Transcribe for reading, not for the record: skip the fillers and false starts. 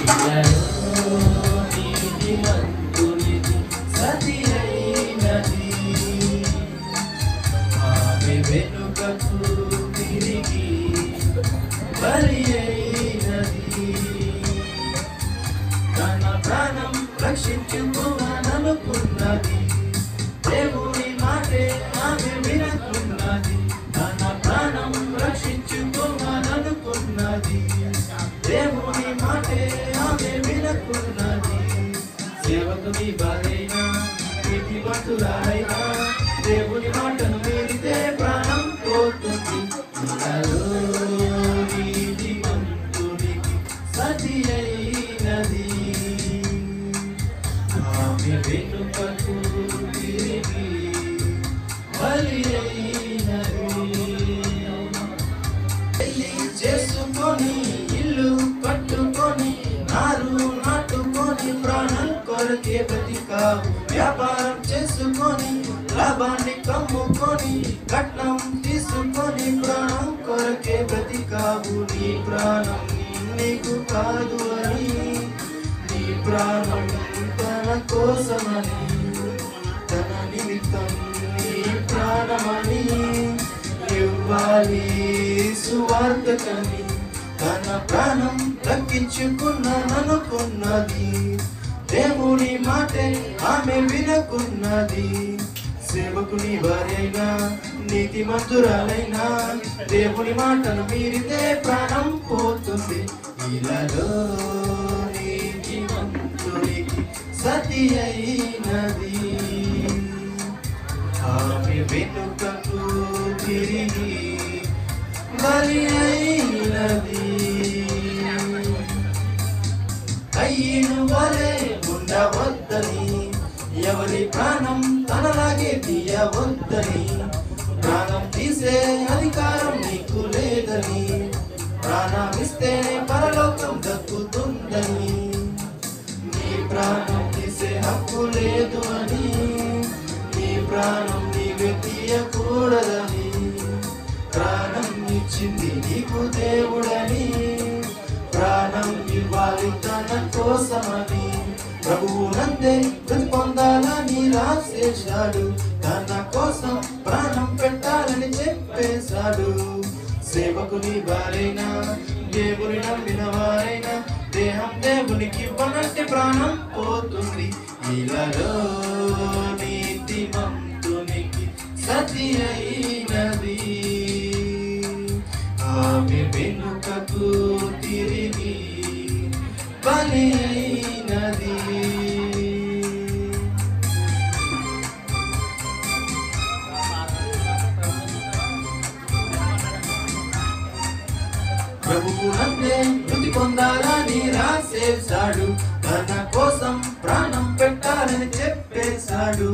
ఇలలో నీతిమంతునికి సతి అయినది, ఆమె వెనుకకు తిరిగి బలి అయినది. తన ప్రాణం రక్షించుకోవాలనుకున్నది, దేవుని మాటే ఆమె వినకున్నది. తన ప్రాణం రక్షించుకోవాలనుకున్నది, దేవుని మాటే ఆమె వినకున్నది. సేవకుని భార్యైనా నీతిమంతురాలైనా దేవుని మాటను మీరితే ప్రాణం పోతుంది. ఇలలో నీతిమంతునికి సతి అయినది, ఆమె వెనుకకు తిరిగి బలి అయినది. పెళ్లి చేసుకొని ఇల్లు కట్టుకొని నారు నాటుకొని ప్రాణం కొరకే బ్రతికావు. వ్యాపారం చేసుకొని లాభాన్ని కమ్ముకొని కట్నం తీసుకొని ప్రాణం కొరకే బ్రతికావు. నీ ప్రాణం నీకు కాదు అని, నీ ప్రాణం తన కోసమని, తన నిమిత్తం నీ ప్రాణమని ఇవ్వాలి సువార్తకని. తన ప్రాణం దక్కించుకున్నాననుకున్నది, దేవుని మాటే ఆమె వినకున్నది. సేవకుని భార్యైనా నీతిమంతురాలైనా దేవుని మాటను మీరితే ప్రాణం పోతుంది. ఇలలో నీతిమంతునికి సతి అయినది, ఆమె వెనుకకు తిరిగి బలి అయినది. కయ్యను వలె ఉండవద్దని, ఎవరి ప్రాణం తనలాగే తీయవద్దని, ప్రాణం తీసే అధికారం నీకు లేదని, ప్రాణమిస్తేనే పరలోకం దక్కుతుందని, నీ ప్రాణం తీసే హక్కు లేదు అని, నీ ప్రాణం నీవే తీయకూడదని, ప్రాణం ఇచ్చింది నీకు దేవుడని, ప్రాణం ఇవ్వాలి తన కోసమని, ప్రభువు నందే మృతి పొందాలని రాసేశాడు, తన కోసం ప్రాణం పెట్టాలని చెప్పేశాడు. సేవకుని భార్యైనా దేవుని నమ్మిన వారైనా దేహం దేవునికి ఇవ్వనంటే ప్రాణం పోతుంది. ఇలలో నీతిమంతునికి సతి అయినది, ఆమె వెనుకకు తిరిగి బలి అయినది. ప్రభువు నందే మృతి పొందాలని రాసేశాడు, తన కోసం ప్రాణం పెట్టాలని చెప్పేశాడు.